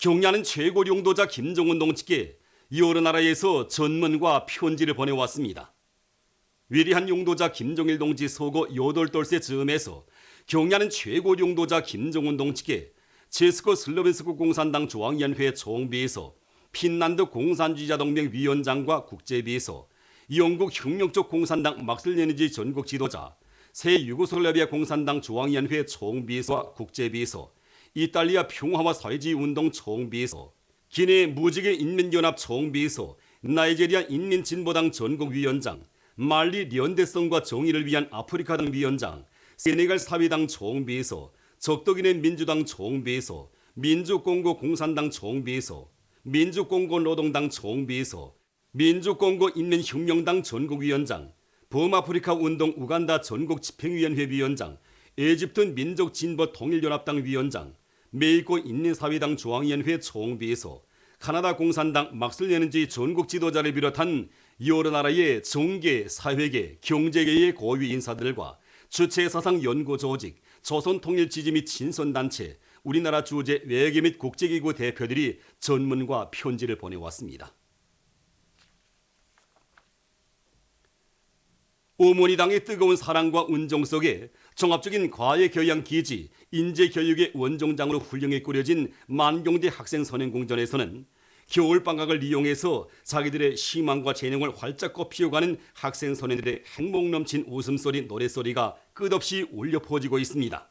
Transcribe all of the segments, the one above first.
경야는 최고 용도자 김정은 동지께 여러 나라에서 전문과 편지를 보내왔습니다. 위대한 용도자 김정일 동지 서거 8돌세 즈음에서 경야는 최고 용도자 김정은 동지께 체스코 슬로벤스크 공산당 중앙위원회 총비에서 핀란드 공산주의자 동맹 위원장과 국제비에서 영국 혁명적 공산당 막슬레니지 전국 지도자, 새 유고슬라비아 공산당 중앙위원회 총비에서와 국제비에서 이탈리아 평화와 사회주의 운동 총비에서 기네 무지개 인민연합 총비에서 나이제리아 인민진보당 전국위원장, 말리 연대성과 정의를 위한 아프리카당 위원장, 세네갈 사회당 총비에서 적도기네 민주당 총비에서 민주공고 공산당 총비에서 민주공고 노동당 총비에서 민주공고 인민혁명당 전국위원장, 범아프리카 운동 우간다 전국집행위원회 위원장, 에집트 민족진보통일연합당 위원장, 메이코 인민사회당 중앙위원회 총비에서 카나다 공산당 막슬레니지 전국 지도자를 비롯한 여러 나라의 정계, 사회계, 경제계의 고위 인사들과 주체사상 연구 조직, 조선통일지지 및 친선단체, 우리나라 주재 외교 및 국제기구 대표들이 전문과 편지를 보내왔습니다. 어머니당의 뜨거운 사랑과 운정 속에 종합적인 과외교양기지, 인재교육의 원종장으로 훌륭히 꾸려진 만경대 학생선행공전에서는 겨울방학을 이용해서 자기들의 희망과 재능을 활짝 꽃피워가는 학생선생들의 행복 넘친 웃음소리, 노래소리가 끝없이 울려 퍼지고 있습니다.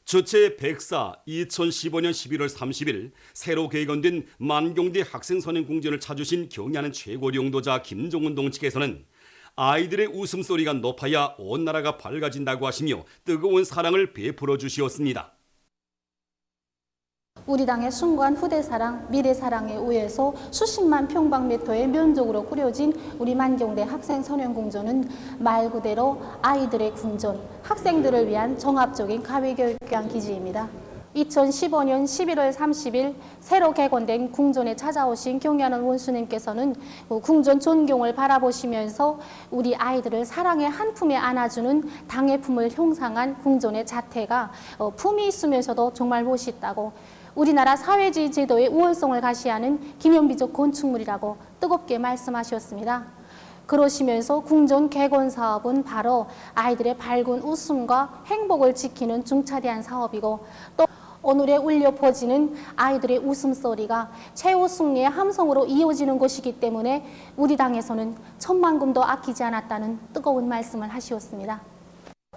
주최 104 2015년 11월 30일 새로 개건된 만경대 학생선행공전을 찾으신 경야는 최고 용도자 김정은 동지께서는 아이들의 웃음소리가 높아야 온 나라가 밝아진다고 하시며 뜨거운 사랑을 베풀어 주시었습니다. 우리 당의 숭고한 후대사랑, 미래사랑에 의해서 수십만 평방미터의 면적으로 꾸려진 우리 만경대 학생선행공전은 말 그대로 아이들의 궁전, 학생들을 위한 종합적인 가외교육교양 기지입니다. 2015년 11월 30일 새로 개건된 궁전에 찾아오신 경야는 원수님께서는 궁전 존경을 바라보시면서 우리 아이들을 사랑의 한 품에 안아주는 당의 품을 형상한 궁전의 자태가 품이 있으면서도 정말 멋있다고, 우리나라 사회주의 제도의 우월성을 가시하는 기념비적 건축물이라고 뜨겁게 말씀하셨습니다. 그러시면서 궁전 개건 사업은 바로 아이들의 밝은 웃음과 행복을 지키는 중차대한 사업이고, 또 오늘에 울려 퍼지는 아이들의 웃음소리가 최후 승리의 함성으로 이어지는 것이기 때문에 우리 당에서는 천만금도 아끼지 않았다는 뜨거운 말씀을 하시었습니다.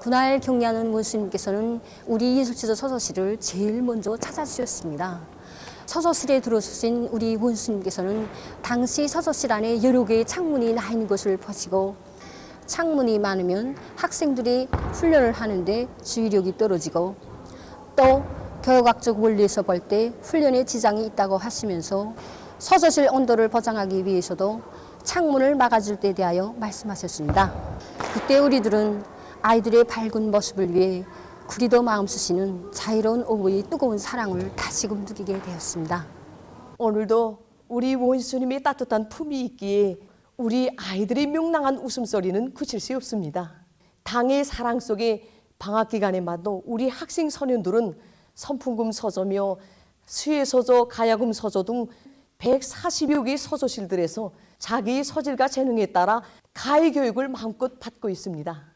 그날 경야는 원수님께서는 우리 예술지도 서서실을 제일 먼저 찾아주셨습니다. 서서실에 들어서신 우리 원수님께서는 당시 서서실 안에 여러 개의 창문이 나 있는 것을 보시고, 창문이 많으면 학생들이 훈련을 하는데 주의력이 떨어지고, 또 교육학적 원리에서 볼 때 훈련에 지장이 있다고 하시면서 서서실 온도를 보장하기 위해서도 창문을 막아줄 때 대하여 말씀하셨습니다. 그때 우리들은 아이들의 밝은 모습을 위해 구리도 마음 쓰시는 자유로운 어머니의 뜨거운 사랑을 다시금 느끼게 되었습니다. 오늘도 우리 원수님의 따뜻한 품이 있기에 우리 아이들의 명랑한 웃음소리는 그칠 수 없습니다. 당의 사랑 속에 방학 기간에마도 우리 학생 소년들은 선풍금 서저며 수혜서저, 가야금 서저 등 140여 개의 서저실들에서 자기의 소질과 재능에 따라 가해 교육을 마음껏 받고 있습니다.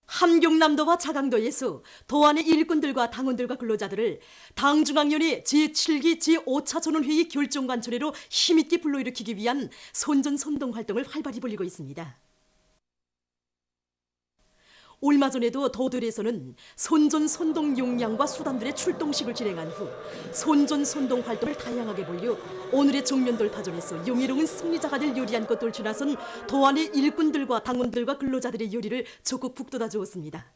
함경남도와 자강도에서 도안의 일꾼들과 당원들과 근로자들을 당중앙위원회 제7기 제5차 전원회의 결정관철회로 힘있게 불러일으키기 위한 선전선동 활동을 활발히 벌이고 있습니다. 얼마 전에도 도들에서는 선전선동 역량과 수단들의 출동식을 진행한 후 선전선동 활동을 다양하게 벌여 오늘의 정면돌파전에서 용의로운 승리자가 될 요리한껏 돌출나선 도안의 일꾼들과 당원들과 근로자들의 요리를 적극 북돋아 주었습니다.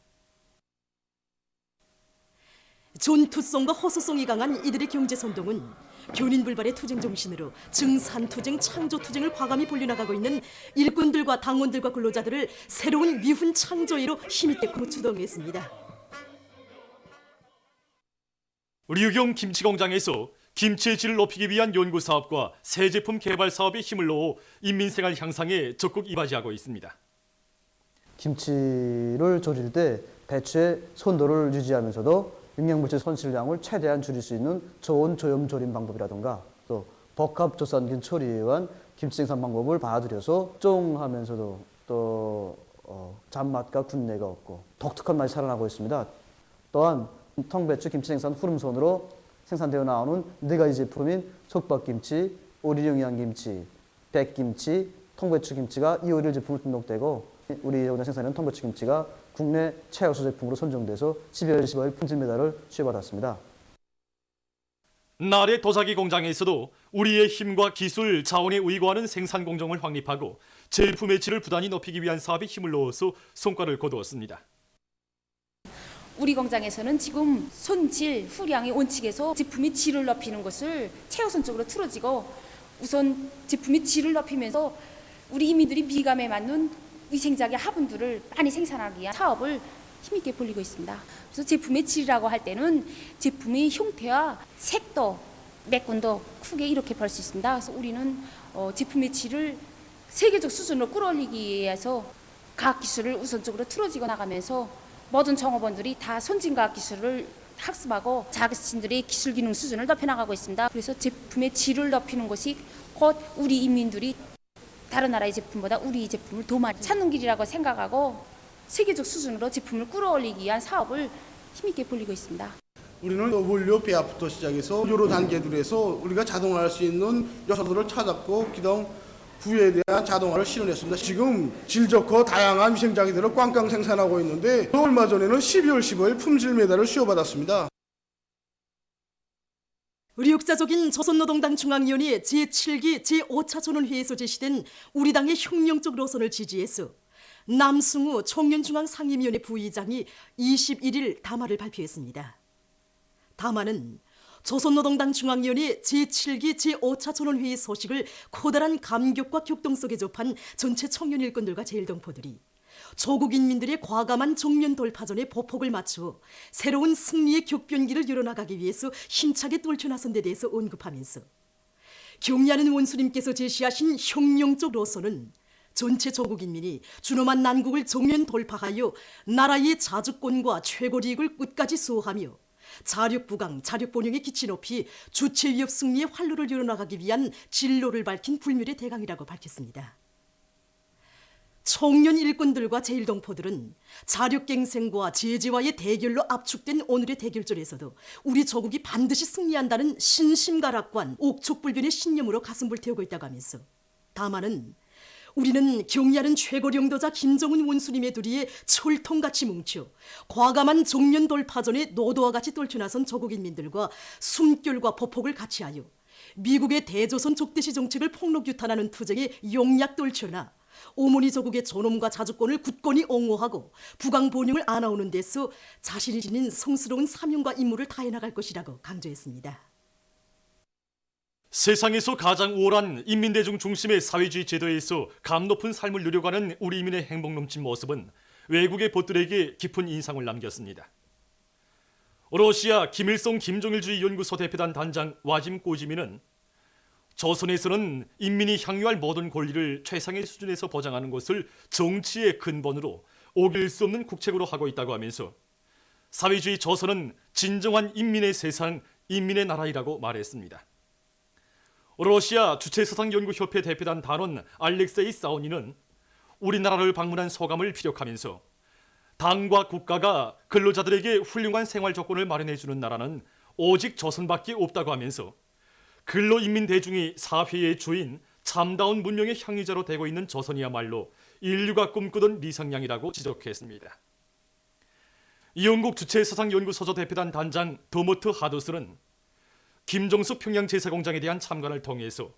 전투성과 허수성이 강한 이들의 경제선동은 교린불발의 투쟁 정신으로 증산투쟁, 창조투쟁을 과감히 벌려나가고 있는 일꾼들과 당원들과 근로자들을 새로운 미훈 창조회로 힘있게 구축동했습니다. 우리 의경 김치공장에서 김치의 질을 높이기 위한 연구사업과 새 제품 개발 사업에 힘을 넣어 인민생활 향상에 적극 이바지하고 있습니다. 김치를 졸일 때 배추의 선도를 유지하면서도 영양물질 손실량을 최대한 줄일 수 있는 저온 저염 조림 방법이라든가 또 복합조산균 처리에 의한 김치 생산 방법을 봐드려서 쫑하면서도 또 잔맛과 군내가 없고 독특한 맛이 살아나고 있습니다. 또한 통배추 김치 생산 후름손으로 생산되어 나오는 4가지 제품인 속박김치, 오리영양김치, 백김치, 통배추 김치가 251 제품으로 등록되고 우리 여기서 생산하는 통배추 김치가 국내 최우수 제품으로 선정돼서 12월 15일 품질 메달을 수여받았습니다. 나래 도자기 공장에서도 우리의 힘과 기술, 자원에 의거하는 생산 공정을 확립하고 제품의 질을 부단히 높이기 위한 사업에 힘을 넣어서 성과를 거두었습니다. 우리 공장에서는 지금 손질, 후량의 원칙에서 제품의 질을 높이는 것을 최우선적으로 틀어지고 우선 제품의 질을 높이면서 우리 이민들이 미감에 맞는 위생자재 화분들을 많이 생산하기 위한 사업을 힘있게 벌이고 있습니다. 그래서 제품의 질이라고 할 때는 제품의 형태와 색도, 매끈도 크게 이렇게 볼 수 있습니다. 그래서 우리는 제품의 질을 세계적 수준으로 끌어올리기 위해서 과학기술을 우선적으로 틀어지고 나가면서 모든 종업원들이 다 선진과학 기술을 학습하고 자신들의 기술 기능 수준을 높여나가고 있습니다. 그래서 제품의 질을 높이는 것이 곧 우리 인민들이 다른 나라의 제품보다 우리 제품을 더 많이 찾는 길이라고 생각하고 세계적 수준으로 제품을 끌어올리기 위한 사업을 힘있게 벌이고 있습니다. 우리는 원료 배합부터 시작해서 여러 단계들로 해서 우리가 자동화할 수 있는 요소들을 찾았고 그다음 구에 대한 자동화를 실현했습니다. 지금 질 좋고 다양한 위생장애들을 꽝꽝 생산하고 있는데 얼마 전에는 12월 15일 품질 메달을 수여받았습니다. 의욕자족인 조선노동당 중앙위원회 제7기 제5차 전원회의에서 제시된 우리 당의 혁명적 노선을 지지해서 남승우 청년중앙상임위원회 부의장이 21일 담화를 발표했습니다. 담화는 조선노동당 중앙위원회 제7기 제5차 전원회의 소식을 커다란 감격과 격동 속에 접한 전체 청년 일꾼들과 제일동포들이 조국 인민들의 과감한 정면 돌파전에 보폭을 맞추어 새로운 승리의 격변기를 열어나가기 위해서 힘차게 떨쳐나선 데 대해서 언급하면서 경리하는 원수님께서 제시하신 혁명적 노선은 전체 조국 인민이 준엄한 난국을 정면 돌파하여 나라의 자주권과 최고리익을 끝까지 수호하며 자력부강, 자력본영의 기치 높이 주체위협 승리의 활로를 열어나가기 위한 진로를 밝힌 불멸의 대강이라고 밝혔습니다. 청년 일꾼들과 제일동포들은 자력갱생과 제재와의 대결로 압축된 오늘의 대결전에서도 우리 조국이 반드시 승리한다는 신심가락관, 옥촉불변의 신념으로 가슴 불태우고 있다고 하면서 다만은 우리는 경리하는 최고령도자 김정은 원수님의 둘이에 철통같이 뭉쳐 과감한 정면 돌파전에 노도와 같이 떨쳐나선 조국인민들과 숨결과 보폭을 같이하여 미국의 대조선 적대시 정책을 폭로규탄하는 투쟁에 용약 떨쳐나 오모니 조국의 존엄과 자주권을 굳건히 옹호하고 부강 번영을 안아오는 데서 자신이 지닌 성스러운 사명과 임무를 다해나갈 것이라고 강조했습니다. 세상에서 가장 우월한 인민대중 중심의 사회주의 제도에서 감 높은 삶을 누려가는 우리 인민의 행복 넘친 모습은 외국의 벗들에게 깊은 인상을 남겼습니다. 러시아 김일성 김정일주의 연구소 대표단 단장 와짐 꼬지미는 조선에서는 인민이 향유할 모든 권리를 최상의 수준에서 보장하는 것을 정치의 근본으로 오길 수 없는 국책으로 하고 있다고 하면서 사회주의 조선은 진정한 인민의 세상, 인민의 나라이라고 말했습니다. 러시아 주체사상연구협회 대표단 단원 알렉세이 사우니는 우리나라를 방문한 소감을 피력하면서 당과 국가가 근로자들에게 훌륭한 생활 조건을 마련해주는 나라는 오직 조선밖에 없다고 하면서 근로인민 대중이 사회의 주인, 참다운 문명의 향유자로 되고 있는 조선이야말로 인류가 꿈꾸던理想양이라고 지적했습니다. 영국 주체사상연구소조 대표단 단장 도모트 하도스는 김정숙 평양제사공장에 대한 참관을 통해서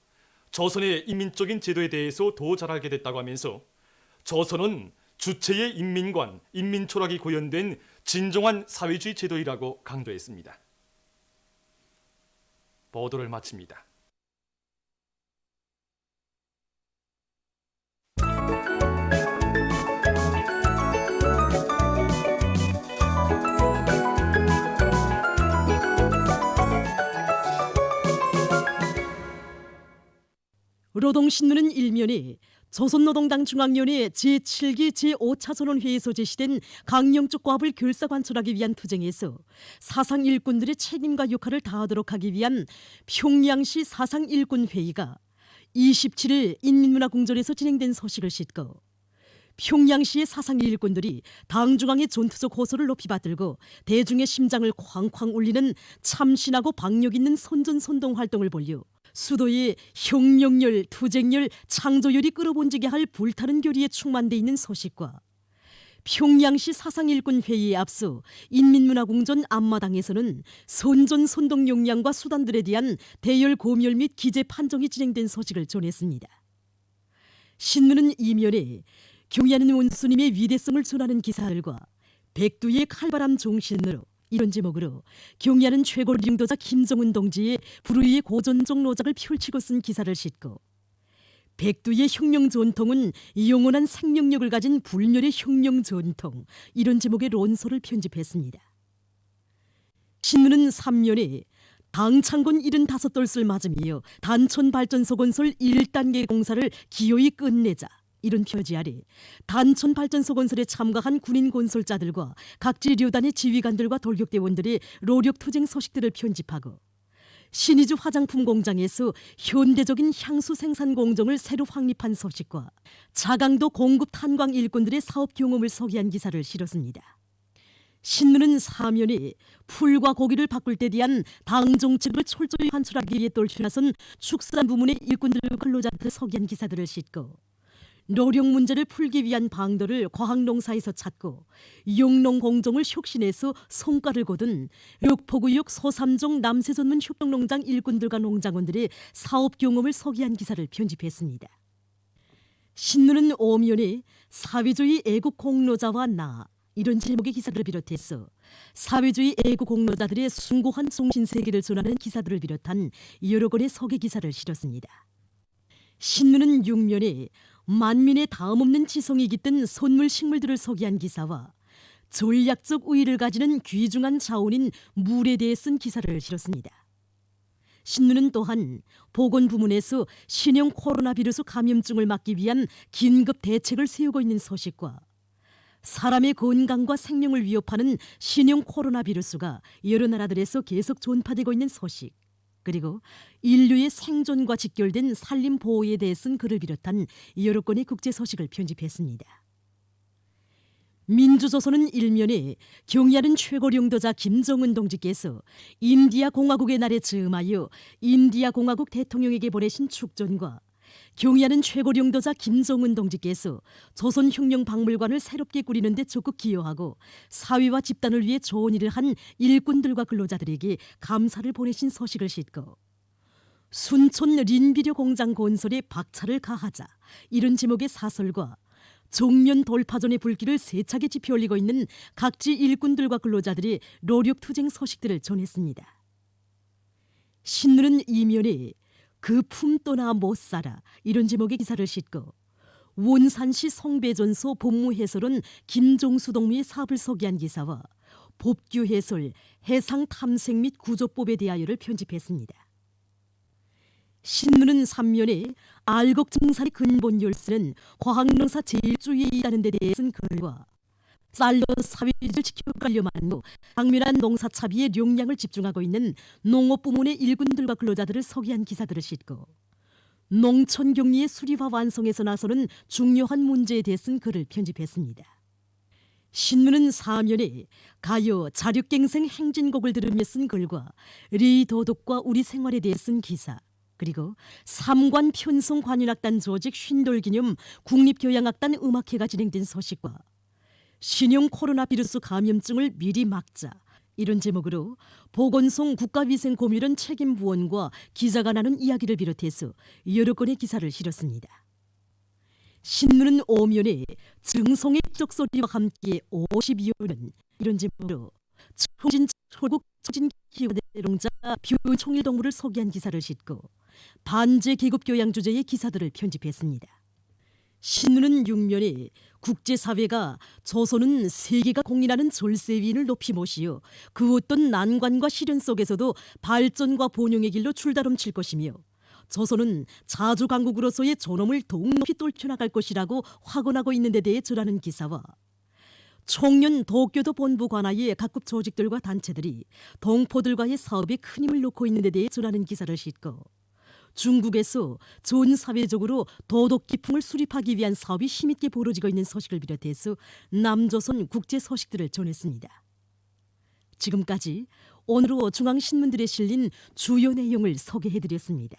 조선의 인민적인 제도에 대해서 더 잘 알게 됐다고 하면서 조선은 주체의 인민관, 인민철학이 구현된 진정한 사회주의 제도이라고 강조했습니다. 보도를 마칩니다. 노동신문은 일면에 조선노동당 중앙위원회 제7기 제5차 전원회의에서 제시된 강령적 고압을 결사관철하기 위한 투쟁에서 사상 일꾼들의 책임과 역할을 다하도록 하기 위한 평양시 사상 일꾼 회의가 27일 인민문화궁전에서 진행된 소식을 싣고 평양시의 사상 일꾼들이 당 중앙의 전투적 호소를 높이 받들고 대중의 심장을 쾅쾅 울리는 참신하고 박력 있는 선전선동 활동을 벌여 수도의 혁명열, 투쟁열, 창조열이 끌어본지게 할 불타는 결의에 충만돼 있는 소식과 평양시 사상일꾼 회의에 앞서 인민문화궁전 앞마당에서는 선전선동 역량과 수단들에 대한 대열 고멸 및 기재 판정이 진행된 소식을 전했습니다. 신문은 이면에 경의하는 원수님의 위대성을 전하는 기사들과 백두의 칼바람 종신으로 이런 제목으로 경의하는 최고領導자 김정은 동지의 불의의 고전적 노작을 펼치고 쓴 기사를 싣고 백두의 혁명 전통은 영원한 생명력을 가진 불멸의 혁명 전통 이런 제목의論소를 편집했습니다. 신문은 3년에 당창건 75돌을 맞으며 단천발전소 건설 1단계 공사를 기어이 끝내자 이런 표지 아래 단천발전소 건설에 참가한 군인 건설자들과 각지 료단의 지휘관들과 돌격대원들의 노력투쟁 소식들을 편집하고 신의주 화장품 공장에서 현대적인 향수 생산 공정을 새로 확립한 소식과 자강도 공급 탄광 일꾼들의 사업 경험을 소개한 기사를 실었습니다. 신문은 사면에 풀과 고기를 바꿀 때 대한 당 정책을 철저히 관철하기 위해 떨쳐나선 축산 부문의 일꾼들과 근로자들을 소개한 기사들을 싣고 노력 문제를 풀기 위한 방도를 과학농사에서 찾고 영농 공정을 혁신해서 성과를 거둔 력포구역 소삼종 남세전문 협동농장 일꾼들과 농장원들의 사업 경험을 소개한 기사를 편집했습니다. 신문은 오면에 사회주의 애국 공로자와 나 이런 제목의 기사를 비롯해서 사회주의 애국 공로자들의 숭고한 정신세계를 전하는 기사들을 비롯한 여러 권의 소개 기사를 실었습니다. 신문은 6면에 만민의 다음없는 지성이 깃든 선물 식물들을 소개한 기사와 전략적 우위를 가지는 귀중한 자원인 물에 대해 쓴 기사를 실었습니다. 신문은 또한 보건 부문에서 신형 코로나 비루스 감염증을 막기 위한 긴급 대책을 세우고 있는 소식과 사람의 건강과 생명을 위협하는 신형 코로나 비루스가 여러 나라들에서 계속 전파되고 있는 소식 그리고 인류의 생존과 직결된 산림 보호에 대해 쓴 글을 비롯한 여러 건의 국제 소식을 편집했습니다. 민주조선은 일면에 경의하는 최고領導자 김정은 동지께서 인디아 공화국의 날에 즈음하여 인디아 공화국 대통령에게 보내신 축전과 경의하는 최고領導자 김정은 동지께서 조선혁명박물관을 새롭게 꾸리는 데 적극 기여하고 사회와 집단을 위해 좋은 일을 한 일꾼들과 근로자들에게 감사를 보내신 소식을 싣고 순촌 린비료 공장 건설에 박차를 가하자 이런 제목의 사설과 정면 돌파전의 불길을 세차게 지펴올리고 있는 각지 일꾼들과 근로자들의 노력투쟁 소식들을 전했습니다. 신문은 이면에 그 품 떠나 못 살아 이런 제목의 기사를 싣고 원산시 성배전소 법무해설원 김종수 동무의 사업을 소개한 기사와 법규 해설, 해상 탐색 및 구조법에 대하여를 편집했습니다. 신문은 3면에 알곡 증산의 근본 열쇠는 과학농사 제1주의에 있다는 데 대해 쓴 글과 쌀로 사회주의를 지켜가려만 하고 당면한 농사 차비에 용량을 집중하고 있는 농업 부문의 일꾼들과 근로자들을 소개한 기사들을 싣고 농촌 격리의 수리화 완성에서 나서는 중요한 문제에 대해 쓴 글을 편집했습니다. 신문은 4면에 가요 자륙갱생 행진곡을 들으며 쓴 글과 리 도덕과 우리 생활에 대해 쓴 기사 그리고 삼관 편성 관윤악단 조직 쉰돌기념 국립교향악단 음악회가 진행된 소식과 신형 코로나 비루스 감염증을 미리 막자 이런 제목으로 보건성 국가위생고밀원 책임부원과 기자가 나눈 이야기를 비롯해서 여러 건의 기사를 실었습니다. 신문은 오면에 증성의 적소리와 함께 52호는 이런 제목으로 총진 초국 총진기후대농자 비훈총일동무를 소개한 기사를 싣고 반제 계급교양 주제의 기사들을 편집했습니다. 신문은 6면에 국제사회가 조선은 세계가 공인하는 절세위인을 높이 모시어 그 어떤 난관과 시련 속에서도 발전과 번영의 길로 줄다름칠 것이며 조선은 자주 강국으로서의 존엄을 더욱 높이 떨쳐나갈 것이라고 확언하고 있는 데 대해 전하는 기사와 총련 도교도 본부 관하의 각급 조직들과 단체들이 동포들과의 사업에 큰 힘을 놓고 있는 데 대해 전하는 기사를 싣고 중국에서 전 사회적으로 도덕 기풍을 수립하기 위한 사업이 힘있게 벌어지고 있는 소식을 비롯해서 남조선 국제 소식들을 전했습니다. 지금까지 오늘로 중앙신문들에 실린 주요 내용을 소개해드렸습니다.